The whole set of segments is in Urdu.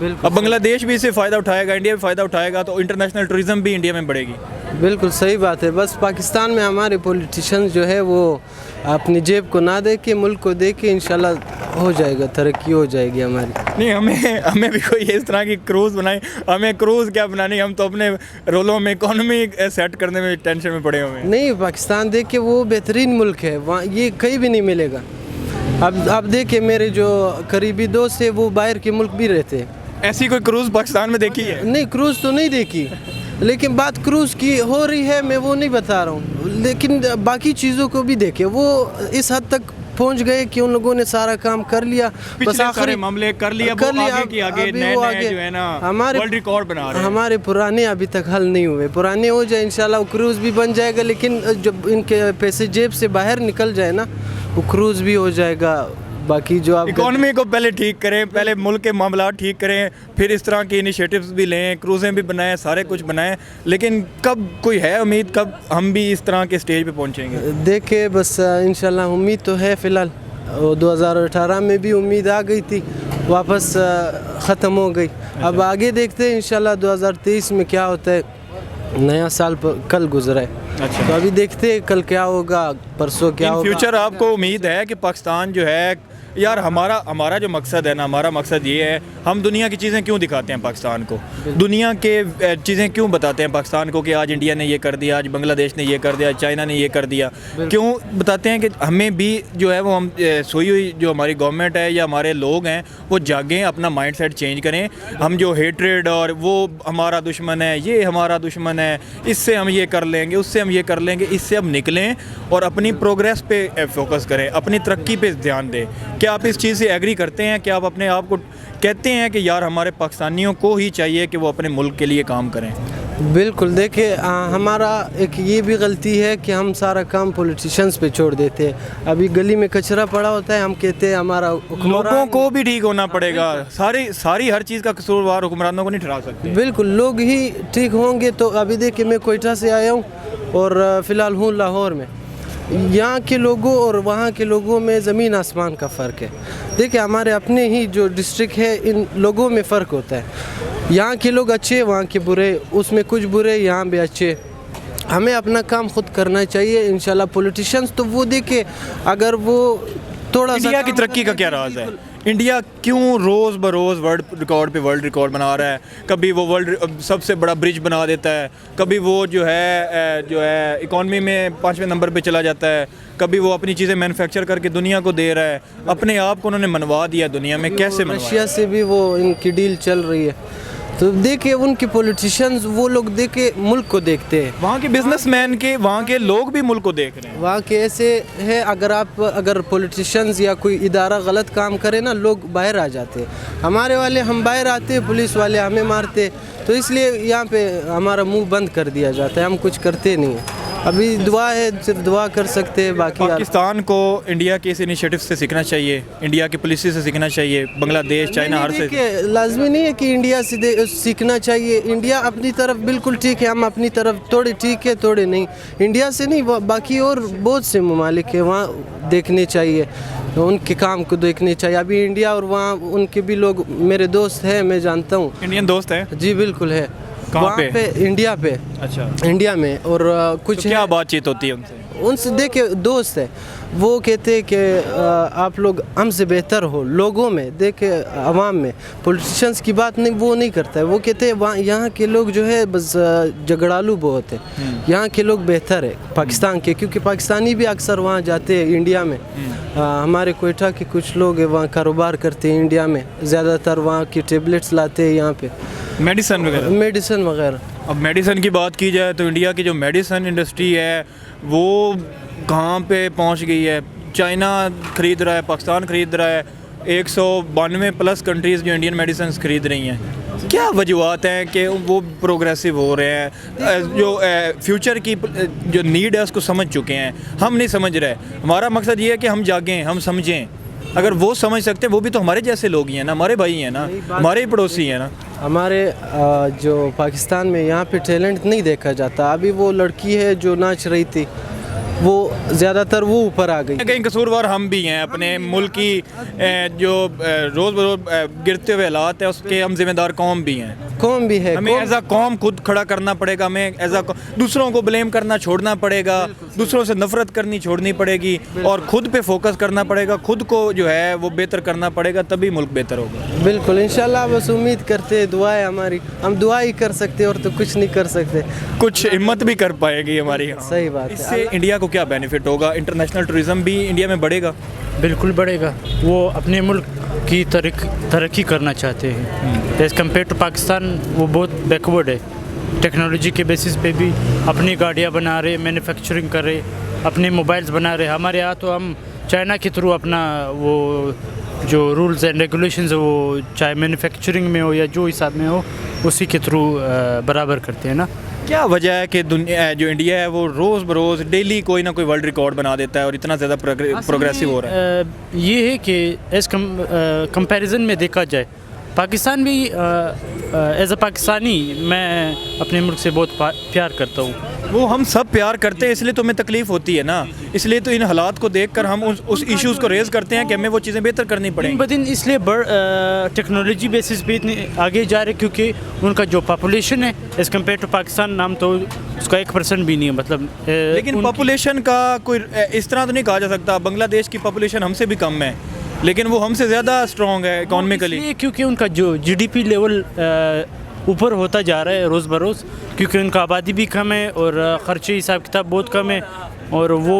اب بنگلہ دیش بھی اس سے فائدہ اٹھائے گا, انڈیا بھی فائدہ اٹھائے گا, تو انٹرنیشنل ٹورزم بھی انڈیا میں بڑھے گی. بالکل صحیح بات ہے. بس پاکستان میں ہمارے پولیٹیشنز جو ہے وہ اپنی جیب کو نہ دیکھ کے ملک کو دیکھ کے انشاءاللہ ہو جائے گا, ترقی ہو جائے گی ہماری. نہیں, ہمیں بھی کوئی اس طرح کی کروز بنائے. ہمیں کروز کیا بنانی, ہم تو اپنے رولوں میں اکانومی سیٹ کرنے میں ٹینشن میں پڑے ہوئے ہیں. نہیں, پاکستان دیکھ کے وہ بہترین ملک ہے, وہاں یہ کہیں بھی نہیں ملے گا. اب دیکھیں میرے جو قریبی دوست ہیں وہ باہر کے ملک بھی رہتے ہیں. ایسی کوئی کروز پاکستان میں دیکھی ہے؟ نہیں, کروز تو نہیں دیکھی, لیکن بات کروز کی ہو رہی ہے, میں وہ نہیں بتا رہا ہوں, لیکن باقی چیزوں کو بھی دیکھیں. وہ اس حد تک پہنچ گئے کہ ان لوگوں نے سارا کام کر لیا, بس آخری معاملے کر لیا, آگے کی آگے نئے جو ہے نا ورلڈ ریکارڈ بنا رہے ہیں. ہمارے پرانے ابھی تک حل نہیں ہوئے, پرانے ہو جائے انشاءاللہ وہ کروز بھی بن جائے گا. لیکن جب ان کے پیسے جیب سے باہر نکل جائے نا, وہ کروز بھی ہو جائے گا. باقی جو آپ اکانومی کو پہلے ٹھیک کریں, پہلے ملک کے معاملات ٹھیک کریں, پھر اس طرح کی انیشیٹوز بھی لیں, کروزیں بھی بنائیں, سارے کچھ بنائیں. لیکن کب کوئی ہے امید, کب ہم بھی اس طرح کے سٹیج پہ پہنچیں گے؟ دیکھیں بس انشاءاللہ امید تو ہے. فی الحال 2018 میں بھی امید آ گئی تھی, واپس ختم ہو گئی. اب آگے دیکھتے ہیں انشاءاللہ 2023 میں کیا ہوتا ہے. نیا سال کل گزرا ہے, تو ابھی دیکھتے ہیں کل کیا ہوگا, پرسوں کیا ہوگا. فیوچر آپ کو امید ہے کہ پاکستان جو ہے, یار ہمارا جو مقصد ہے نا, ہمارا مقصد یہ ہے, ہم دنیا کی چیزیں کیوں دکھاتے ہیں پاکستان کو, دنیا کے چیزیں کیوں بتاتے ہیں پاکستان کو کہ آج انڈیا نے یہ کر دیا, آج بنگلہ دیش نے یہ کر دیا, چائنا نے یہ کر دیا. کیوں بتاتے ہیں کہ ہمیں بھی جو ہے وہ ہم سوئی ہوئی جو ہماری گورنمنٹ ہے یا ہمارے لوگ ہیں وہ جاگیں, اپنا مائنڈ سیٹ چینج کریں. ہم جو ہیٹریڈ اور وہ ہمارا دشمن ہے, یہ ہمارا دشمن ہے, اس سے ہم یہ کر لیں گے, اس سے ہم یہ کر لیں گے, اس سے اب نکلیں اور اپنی پروگریس پہ فوکس کریں, اپنی ترقی پہ دھیان دیں. کیا آپ اس چیز سے ایگری کرتے ہیں کہ آپ اپنے آپ کو کہتے ہیں کہ یار ہمارے پاکستانیوں کو ہی چاہیے کہ وہ اپنے ملک کے لیے کام کریں؟ بالکل. دیکھیں ہمارا ایک یہ بھی غلطی ہے کہ ہم سارا کام پولیٹیشنز پہ چھوڑ دیتے ہیں. ابھی گلی میں کچرا پڑا ہوتا ہے, ہم کہتے ہیں ہمارا لوگوں کو بھی ٹھیک ہونا پڑے گا. ساری ہر چیز کا قصوروار حکمرانوں کو نہیں ٹھہرا سکتے. بالکل, لوگ ہی ٹھیک ہوں گے. تو ابھی دیکھیں میں کوئٹہ سے آیا ہوں اور فی الحال ہوں لاہور میں. یہاں کے لوگوں اور وہاں کے لوگوں میں زمین آسمان کا فرق ہے. دیکھیں ہمارے اپنے ہی جو ڈسٹرکٹ ہے ان لوگوں میں فرق ہوتا ہے. یہاں کے لوگ اچھے, وہاں کے برے, اس میں کچھ برے, یہاں بھی اچھے. ہمیں اپنا کام خود کرنا چاہیے انشاءاللہ. پولیٹیشنز تو وہ دیکھیں اگر وہ تھوڑا سا انڈیا کی ترقی کا کیا راز ہے؟ انڈیا کیوں روز بروز ورلڈ ریکارڈ پہ ورلڈ ریکارڈ بنا رہا ہے؟ کبھی وہ سب سے بڑا برج بنا دیتا ہے, کبھی وہ جو ہے اکانومی میں 5ویں نمبر پہ چلا جاتا ہے, کبھی وہ اپنی چیزیں مینوفیکچر کر کے دنیا کو دے رہا ہے. اپنے آپ کو انہوں نے منوا دیا دنیا میں, کیسے منوا؟ رشیا سے بھی وہ ان کی ڈیل چل رہی ہے. تو دیکھیں ان کے پولیٹیشنز وہ لوگ دیکھیں ملک کو دیکھتے ہیں. وہاں کے بزنس مین کے, وہاں کے لوگ بھی ملک کو دیکھ رہے ہیں. وہاں کے ایسے ہے اگر پولیٹیشنز یا کوئی ادارہ غلط کام کرے نا, لوگ باہر آ جاتے ہیں. ہمارے والے ہم باہر آتے ہیں, پولیس والے ہمیں مارتے, تو اس لیے یہاں پہ ہمارا منہ بند کر دیا جاتا ہے, ہم کچھ کرتے نہیں ہیں. ابھی دعا ہے, صرف دعا کر سکتے ہیں. باقی پاکستان کو انڈیا کے اس انیشیٹو سے سیکھنا چاہیے, انڈیا کی پالیسی سے سیکھنا چاہیے, بنگلہ دیش, چائنا, ہر سے. لازمی نہیں ہے کہ انڈیا سے سیکھنا چاہیے. انڈیا اپنی طرف بالکل ٹھیک ہے, ہم اپنی طرف تھوڑے ٹھیک ہے تھوڑے نہیں. انڈیا سے نہیں, باقی اور بہت سے ممالک ہیں وہاں دیکھنے چاہیے, ان کے کام کو دیکھنے چاہیے. ابھی انڈیا اور وہاں ان کے بھی لوگ میرے دوست ہیں, میں جانتا ہوں. انڈین دوست ہیں؟ جی بالکل ہے. کہاں پہ؟ انڈیا پہ. اچھا, انڈیا میں. اور کچھ کیا بات چیت ہوتی ہے ان سے؟ دیکھیں دوست ہے, وہ کہتے ہیں کہ آپ لوگ ہم سے بہتر ہو لوگوں میں. دیکھیں عوام میں پولیٹیشنز کی بات نہیں, وہ نہیں کرتا ہے. وہ کہتے ہیں یہاں کے لوگ جو ہے بس جھگڑالو بہت ہے, یہاں کے لوگ بہتر ہے پاکستان کے, کیونکہ پاکستانی بھی اکثر وہاں جاتے ہیں انڈیا میں. ہمارے کوئٹہ کے کچھ لوگ ہیں وہاں کاروبار کرتے ہیں انڈیا میں, زیادہ تر وہاں کی ٹیبلٹس لاتے ہیں یہاں پہ, میڈیسن وغیرہ. اب میڈیسن کی بات کی جائے تو انڈیا کی جو میڈیسن انڈسٹری ہے وہ کہاں پہ پہنچ گئی ہے. چائنا خرید رہا ہے, پاکستان خرید رہا ہے, 192+ کنٹریز جو انڈین میڈیسنز خرید رہی ہیں. کیا وجوہات ہیں کہ وہ پروگریسو ہو رہے ہیں, جو فیوچر کی جو نیڈ ہے اس کو سمجھ چکے ہیں, ہم نہیں سمجھ رہے. ہمارا مقصد یہ ہے کہ ہم جاگیں, ہم سمجھیں. اگر وہ سمجھ سکتے ہیں, وہ بھی تو ہمارے جیسے لوگ ہی ہیں نا, ہمارے بھائی ہیں نا, ہمارے ہی پڑوسی ہیں نا. ہمارے جو پاکستان میں یہاں پہ ٹیلنٹ نہیں دیکھا جاتا. ابھی وہ لڑکی ہے جو ناچ رہی تھی, وہ زیادہ تر وہ اوپر آ گئی. کہیں قصوروار ہم بھی ہیں اپنے ملک کی جو روز بروز گرتے ہوئے حالات ہیں اس کے ہم ذمہ دار قوم بھی ہیں. قوم بھی ہے. ہمیں ایز اے قوم خود کھڑا کرنا پڑے گا. ہمیں ایز اے دوسروں کو بلیم کرنا چھوڑنا پڑے گا, دوسروں سے نفرت کرنی چھوڑنی پڑے گی, اور خود پہ فوکس کرنا پڑے گا. خود کو جو ہے وہ بہتر کرنا پڑے گا, تبھی ملک بہتر ہوگا. بالکل انشاءاللہ. بس امید کرتے ہیں, دعائیں ہماری, ہم دعا ہی کر سکتے اور تو کچھ نہیں کر سکتے. کچھ ہمت بھی کر پائے گی ہماری. صحیح بات اس ہے. سے انڈیا کو کیا بینیفٹ ہوگا؟ انٹرنیشنل ٹورزم بھی انڈیا میں بڑھے گا. بالکل بڑھے گا. وہ اپنے ملک کی ترقی کرنا چاہتے ہیں. ایز کمپیئر ٹو پاکستان وہ بہت بیکورڈ ہے. ٹیکنالوجی کے بیسس پہ بھی اپنی گاڑیاں بنا رہے, مینوفیکچرنگ کر رہے, اپنے موبائلز بنا رہے. ہمارے یہاں تو ہم چائنا کے تھرو اپنا وہ جو رولز اینڈ ریگولیشنز وہ چاہے مینوفیکچرنگ میں ہو یا جو حساب میں ہو اسی کے تھرو برابر کرتے ہیں نا. کیا وجہ ہے کہ دنیا جو انڈیا ہے وہ روز بروز ڈیلی کوئی نہ کوئی ورلڈ ریکارڈ بنا دیتا ہے اور اتنا زیادہ پروگریسو ہو رہا ہے؟ یہ ہے کہ ایز کمپیریزن میں دیکھا جائے پاکستان بھی ایز اے پاکستانی میں اپنے ملک سے بہت پیار کرتا ہوں. وہ ہم سب پیار کرتے ہیں, اس لیے تو ہمیں تکلیف ہوتی ہے نا. اس لیے تو ان حالات کو دیکھ کر ہم اس ایشوز کو ریز کرتے ہیں کہ ہمیں وہ چیزیں بہتر کرنی پڑیں. بدن اس لیے ٹیکنالوجی بیسس پہ اتنے آگے جا رہے کیونکہ ان کا جو پاپولیشن ہے ایز کمپیئر ٹو پاکستان نام تو اس کا 1% بھی نہیں ہے. مطلب لیکن پاپولیشن کا کوئی اس طرح تو نہیں کہا جا سکتا. بنگلہ دیش کی پاپولیشن ہم سے بھی کم ہے لیکن وہ ہم سے زیادہ اسٹرانگ ہے اکانومیکلی, کیونکہ ان کا جو GDP لیول اوپر ہوتا جا رہا ہے روز بروز, کیونکہ ان کا آبادی بھی کم ہے اور خرچے حساب کتاب بہت کم ہے, اور وہ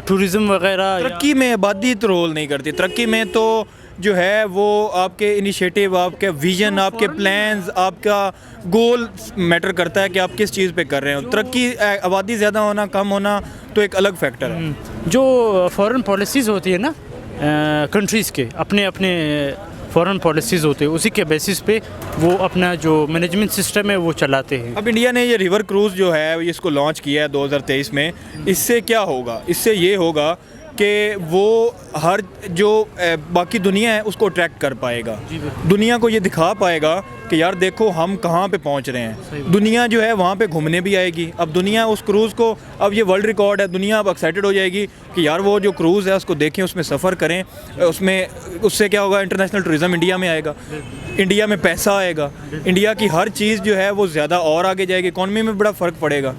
ٹورزم وغیرہ. ترقی میں آبادی تو رول نہیں کرتی. ترقی میں تو جو ہے وہ آپ کے انیشیٹو, آپ کے ویژن, آپ کے پلانز, آپ کا گول میٹر کرتا ہے کہ آپ کس چیز پہ کر رہے ہو. ترقی آبادی زیادہ ہونا کم ہونا تو ایک الگ فیکٹر ہے. جو فورن پالیسیز ہوتی ہے نا کنٹریز کے, اپنے اپنے فورن پالیسیز ہوتے ہیں, اسی کے بیسس پہ وہ اپنا جو مینجمنٹ سسٹم ہے وہ چلاتے ہیں. اب انڈیا نے یہ ریور کروز جو ہے اس کو لانچ کیا ہے 2023 میں. اس سے کیا ہوگا؟ اس سے یہ ہوگا کہ وہ ہر جو باقی دنیا ہے اس کو اٹریکٹ کر پائے گا. دنیا کو یہ دکھا پائے گا کہ یار دیکھو ہم کہاں پہ پہنچ رہے ہیں. دنیا جو ہے وہاں پہ گھومنے بھی آئے گی. اب دنیا اس کروز کو, اب یہ ورلڈ ریکارڈ ہے, دنیا اب ایکسائٹڈ ہو جائے گی کہ یار وہ جو کروز ہے اس کو دیکھیں, اس میں سفر کریں. اس سے کیا ہوگا؟ انٹرنیشنل ٹورزم انڈیا میں آئے گا, انڈیا میں پیسہ آئے گا, انڈیا کی ہر چیز جو ہے وہ زیادہ اور آگے جائے گی, اکانومی میں بڑا فرق پڑے گا.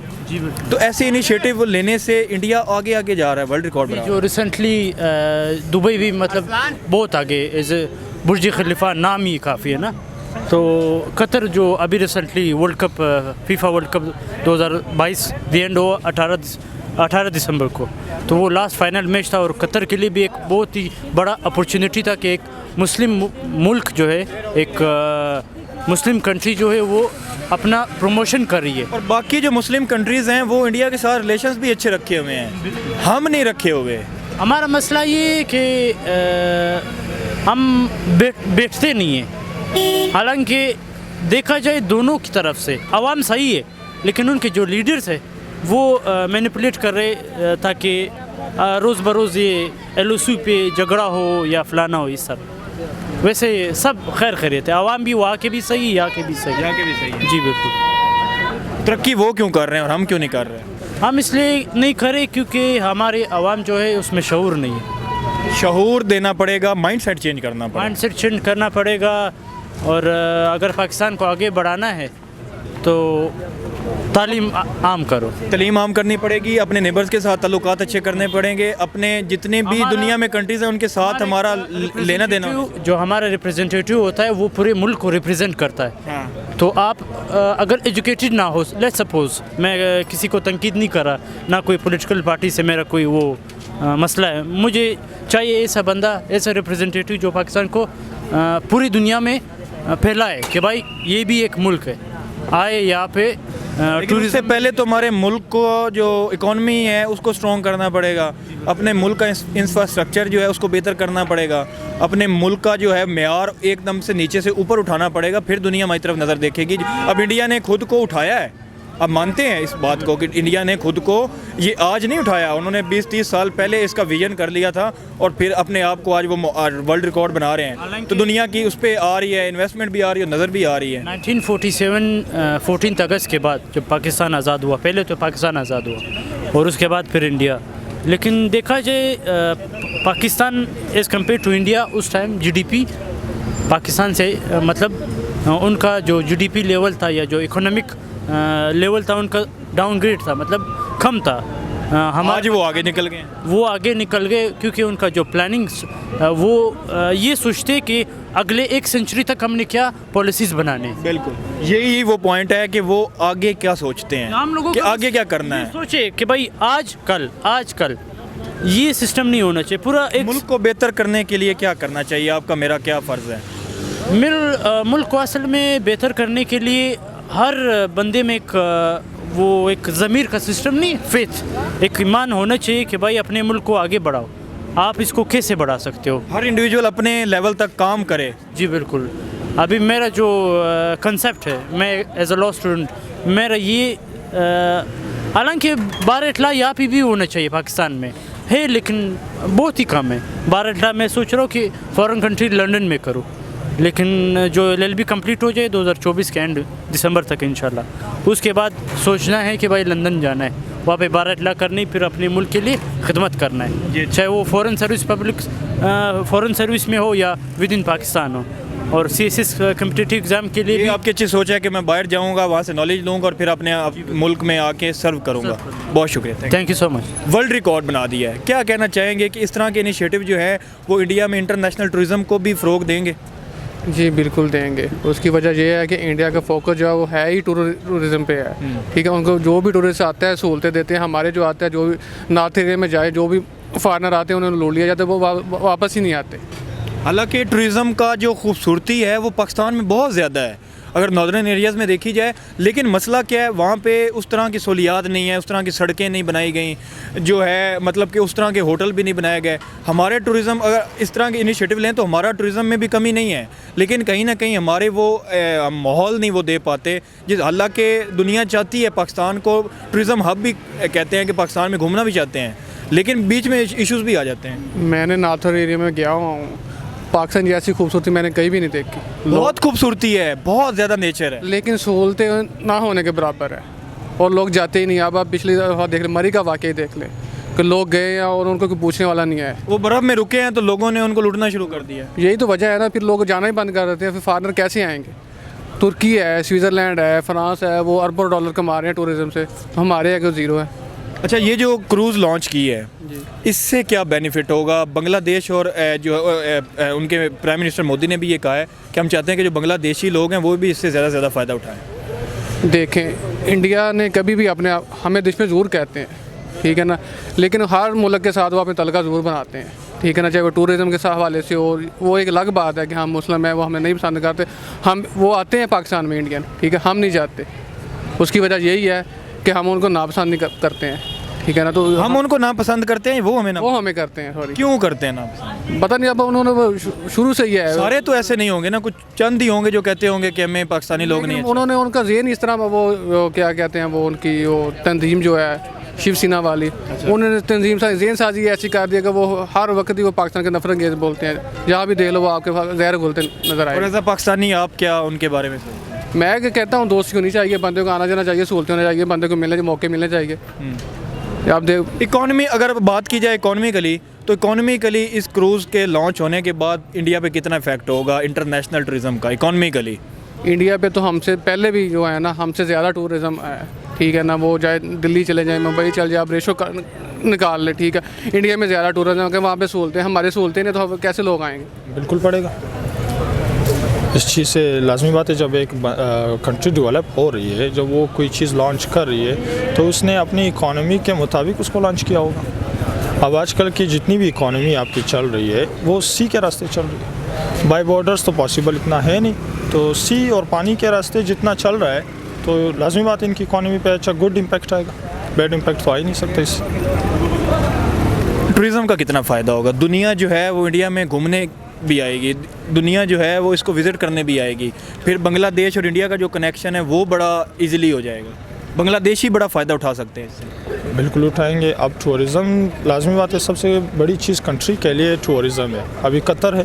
تو ایسے انیشیٹو لینے سے انڈیا آگے آگے جا رہا ہے, ورلڈ ریکارڈ بنا. جو ریسنٹلی دبئی بھی مطلب بہت آگے, ایز برج خلیفہ نام ہی کافی ہے نا. تو قطر جو ابھی recently world cup FIFA world cup 2022 the end ہوا 18 دسمبر کو, تو وہ لاسٹ فائنل میچ تھا, اور قطر کے لیے بھی ایک بہت ہی بڑا اپرچونیٹی تھا کہ ایک مسلم ملک جو ہے, ایک مسلم کنٹری جو ہے وہ اپنا پروموشن کر رہی ہے. اور باقی جو مسلم کنٹریز ہیں وہ انڈیا کے ساتھ ریلیشنز بھی اچھے رکھے ہوئے ہیں, ہم نہیں رکھے ہوئے. ہمارا مسئلہ یہ ہے کہ ہم بیٹھتے نہیں ہیں. حالانکہ دیکھا جائے دونوں کی طرف سے عوام صحیح ہے, لیکن ان کے جو لیڈرز ہیں وہ مینیپولیٹ کر رہے تاکہ روز بروز یہ LOC پہ جھگڑا ہو یا فلانا ہو. اس سب ویسے سب خیر خیریت ہے. عوام بھی وہاں کے بھی صحیح, یہاں کے بھی صحیح. جی بالکل. ترقی وہ کیوں کر رہے ہیں اور ہم کیوں نہیں کر رہے؟ ہم اس لیے نہیں کرے کیونکہ ہمارے عوام جو ہے اس میں شعور نہیں ہے. شعور دینا پڑے گا, مائنڈ سیٹ چینج کرنا پڑے گا. مائنڈ سیٹ چینج کرنا پڑے گا, اور اگر پاکستان کو آگے بڑھانا ہے تو تعلیم عام کرو. تعلیم عام کرنی پڑے گی, اپنے نیبرز کے ساتھ تعلقات اچھے کرنے پڑیں گے, اپنے جتنے بھی دنیا میں کنٹریز ہیں ان کے ساتھ ہمارا لینا دینا. جو ہمارا ریپرزینٹیٹیو ہوتا ہے وہ پورے ملک کو ریپرزینٹ کرتا ہے. تو آپ اگر ایجوکیٹڈ نہ ہو, لیٹ سپوز میں کسی کو تنقید نہیں کر رہا, نہ کوئی پولیٹیکل پارٹی سے میرا کوئی وہ مسئلہ ہے, مجھے چاہیے ایسا بندہ, ایسا ریپرزینٹیٹیو جو پاکستان کو پوری دنیا میں پھیلائے کہ بھائی یہ بھی ایک ملک ہے, آئے یہاں پہ. اس سے پہلے تو ہمارے ملک کو جو اکانومی ہے اس کو اسٹرانگ کرنا پڑے گا, اپنے ملک کا انفراسٹرکچر جو ہے اس کو بہتر کرنا پڑے گا, اپنے ملک کا جو ہے معیار ایک دم سے نیچے سے اوپر اٹھانا پڑے گا, پھر دنیا ہماری طرف نظر دیکھے گی. اب انڈیا نے خود کو اٹھایا ہے, اب مانتے ہیں اس بات کو کہ انڈیا نے خود کو یہ آج نہیں اٹھایا, انہوں نے 20-30 سال پہلے اس کا ویژن کر لیا تھا اور پھر اپنے آپ کو آج وہ ورلڈ ریکارڈ بنا رہے ہیں. تو دنیا کی اس پہ آ رہی ہے, انویسٹمنٹ بھی آ رہی ہے, نظر بھی آ رہی ہے. 1947 14 اگست کے بعد جب پاکستان آزاد ہوا, پہلے تو پاکستان آزاد ہوا اور اس کے بعد پھر انڈیا, لیکن دیکھا جائے Pakistan as compare to India اس time G D P Pakistan سے مطلب ان کا جو جی ڈی پی لیول تھا یا جو اکنامک لیول تھا ان کا ڈاؤن گریڈ تھا، مطلب کم تھا. آج وہ آگے نکل گئے. وہ آگے نکل گئے کیونکہ ان کا جو پلاننگ وہ یہ سوچتے کہ اگلے 1 سینچری تک ہم نے کیا پالیسیز بنانے. بالکل یہی وہ پوائنٹ ہے کہ وہ آگے کیا سوچتے ہیں ہم لوگوں کہ آگے کیا کرنا ہے. سوچے کہ بھائی آج کل یہ سسٹم نہیں ہونا چاہیے. پورا ایک ملک کو بہتر کرنے کے لیے کیا کرنا چاہیے آپ کا، میرا کیا فرض ہے؟ ملک کو اصل میں بہتر کرنے کے لیے ہر بندے میں ایک ضمیر کا سسٹم نہیں، فیتھ، ایک ایمان ہونا چاہیے کہ بھائی اپنے ملک کو آگے بڑھاؤ. آپ اس کو کیسے بڑھا سکتے ہو؟ ہر انڈیویجول اپنے لیول تک کام کرے. جی بالکل. ابھی میرا جو کنسیپٹ ہے، میں ایز اے لا اسٹوڈنٹ میرا یہ حالانکہ بار اطلاع یہاں پہ بھی ہونا چاہیے پاکستان میں ہے، لیکن بہت ہی کم ہے. بار اطلاع میں سوچ رہا ہوں کہ فارن کنٹری لنڈن میں کروں، لیکن جو LLB کمپلیٹ ہو جائے 2024 کے اینڈ دسمبر تک انشاءاللہ، اس کے بعد سوچنا ہے کہ بھائی لندن جانا ہے، وہاں پہ بار اطلاع کرنی، پھر اپنے ملک کے لیے خدمت کرنا ہے، چاہے وہ فورن سروس میں ہو یا ود ان پاکستان ہو. اور CSS کمپٹیٹیو ایگزام کے لیے یہ بھی آپ کی اچھی سوچ ہے کہ میں باہر جاؤں گا، وہاں سے نالج لوں گا اور پھر اپنے ملک میں آ کے سرو کروں گا. بہت شکریہ. Thank you so much. World record بنا دیا ہے. کیا کہنا چاہیں گے کہ اس طرح کے انیشیٹو جو ہے وہ انڈیا میں انٹرنیشنل ٹورزم کو بھی فروغ دیں گے؟ جی بالکل دیں گے. اس کی وجہ یہ ہے کہ انڈیا کا فوکس جو ہے وہ ہے ہی ٹورزم پہ ہے. ٹھیک ہے، ان کو جو بھی ٹورسٹ آتا ہے سہولتیں دیتے ہیں. ہمارے جو آتے ہیں، جو بھی نارتھ ایریا میں جائے، جو بھی فارنر آتے ہیں انہوں نے لوٹ لیا جاتا ہے، وہ واپس ہی نہیں آتے. حالانکہ ٹورزم کا جو خوبصورتی ہے وہ پاکستان میں بہت زیادہ ہے اگر ناردرن ایریاز میں دیکھی جائے، لیکن مسئلہ کیا ہے، وہاں پہ اس طرح کی سہولیات نہیں ہے، اس طرح کی سڑکیں نہیں بنائی گئیں، جو ہے مطلب کہ اس طرح کے ہوٹل بھی نہیں بنائے گئے. ہمارے ٹورزم اگر اس طرح کے انیشیٹو لیں تو ہمارا ٹورزم میں بھی کمی نہیں ہے، لیکن کہیں نہ کہیں ہمارے وہ ماحول نہیں وہ دے پاتے. حالانکہ دنیا چاہتی ہے پاکستان کو ٹورزم ہب بھی کہتے ہیں کہ پاکستان میں گھومنا بھی چاہتے ہیں، لیکن بیچ میں ایشوز بھی آ جاتے ہیں. میں نے نارتھرن ایریا میں گیا ہوں، پاکستان جیسی خوبصورتی میں نے کہیں بھی نہیں دیکھی. بہت خوبصورتی ہے، بہت زیادہ نیچر ہے، لیکن سہولتیں نہ ہونے کے برابر ہے اور لوگ جاتے ہی نہیں. اب آپ پچھلی دفعہ دیکھ لیں، مری کا واقعہ دیکھ لیں کہ لوگ گئے ہیں اور ان کو کوئی پوچھنے والا نہیں ہے. وہ برف میں رکے ہیں تو لوگوں نے ان کو لوٹنا شروع کر دیا. یہی تو وجہ ہے نا، پھر لوگ جانا ہی بند کر دیتے ہیں. پھر فارنر کیسے آئیں گے؟ ترکی ہے، سوئٹزرلینڈ ہے، فرانس ہے، وہ اربوں ڈالر کما رہے ہیں ٹورزم سے. ہمارے ہے کہ زیرو ہے. اچھا، یہ جو کروز لانچ کی ہے اس سے کیا بینیفٹ ہوگا؟ بنگلہ دیش اور جو ان کے پرائم منسٹر مودی نے بھی یہ کہا ہے کہ ہم چاہتے ہیں کہ جو بنگلہ دیشی لوگ ہیں وہ بھی اس سے زیادہ سے زیادہ فائدہ اٹھائیں. دیکھیں، انڈیا نے کبھی بھی ہمیں دشمن ضرور کہتے ہیں، ٹھیک ہے نا، لیکن ہر ملک کے ساتھ وہ اپنے تعلقہ ضرور بناتے ہیں. ٹھیک ہے نا، چاہے وہ ٹورزم کے حوالے سے ہو. وہ ایک الگ بات ہے کہ ہم مسلم ہیں، وہ ہمیں نہیں پسند کرتے. وہ آتے ہیں پاکستان میں انڈین، ٹھیک ہے، ہم نہیں جاتے. اس کی وجہ یہی ہے کہ ہم ان کو ناپسند نہیں کرتے ہیں. ٹھیک ہے نا، تو ہم ان کو ناپسند کرتے ہیں، وہ ہمیں کرتے ہیں. سوری، کیوں کرتے ہیں ناپسند؟ پتہ نہیں، اب انہوں نے شروع سے ہی ہے. سارے تو ایسے نہیں ہوں گے نا، کچھ چند ہی ہوں گے جو کہتے ہوں گے کہ ہمیں پاکستانی لوگ نہیں. انہوں نے ان کا ذہن اس طرح، وہ کیا کہتے ہیں، وہ ان کی وہ تنظیم جو ہے شیو سینا والی، انہوں نے تنظیم ذہن سازی ایسی کر دیا کہ وہ ہر وقت ہی وہ پاکستان کے نفرت انگیز بولتے ہیں. جہاں بھی دیکھ لو وہ آپ کے زہر گھولتے نظر آئے. اور ایسا پاکستانی آپ کیا ان کے بارے میں میں کہتا ہوں دوستی ہونی چاہیے، بندے کو آنا جانا چاہیے، سہولتیں ہونا چاہیے، بندے کو موقع ملنے چاہیے. آپ اکانومی اگر بات کی جائے اکانومیکلی، تو اکانومیکلی اس کروز کے لانچ ہونے کے بعد انڈیا پہ کتنا افیکٹ ہوگا انٹرنیشنل ٹورزم کا اکانومیکلی؟ انڈیا پہ تو ہم سے پہلے بھی جو ہے نا، ہم سے زیادہ ٹورزم ہے. ٹھیک ہے نا، وہ جائے دلی چلے جائیں، ممبئی چل جائے، آپ ریشو نکال لیں. ٹھیک ہے، انڈیا میں زیادہ ٹورزم ہے، وہاں پہ سہولتیں، ہماری سہولتیں نہیں تو کیسے لوگ آئیں گے؟ بالکل پڑے گا. اس چیز سے لازمی بات ہے، جب ایک کنٹری ڈیولپ ہو رہی ہے، جب وہ کوئی چیز لانچ کر رہی ہے تو اس نے اپنی اکانومی کے مطابق اس کو لانچ کیا ہوگا. اب آج کل کی جتنی بھی اکانومی آپ کی چل رہی ہے وہ سی کے راستے چل رہی ہے. بائی بارڈرز تو پاسبل اتنا ہے نہیں، تو سی اور پانی کے راستے جتنا چل رہا ہے تو لازمی بات ہے ان کی اکانومی پہ اچھا گڈ امپیکٹ آئے گا. بیڈ امپیکٹ تو آ ہی نہیں سکتا. اس ٹورزم کا کتنا فائدہ ہوگا؟ دنیا جو ہے وہ انڈیا میں گھومنے بھی آئے گی، دنیا جو ہے وہ اس کو وزٹ کرنے بھی آئے گی. پھر بنگلہ دیش اور انڈیا کا جو کنیکشن ہے وہ بڑا ایزیلی ہو جائے گا. بنگلہ دیش ہی بڑا فائدہ اٹھا سکتے ہیں اس سے. بالکل اٹھائیں گے. اب ٹورزم لازمی بات ہے، سب سے بڑی چیز کنٹری کے لیے ٹورزم ہے. ابھی قطر ہے،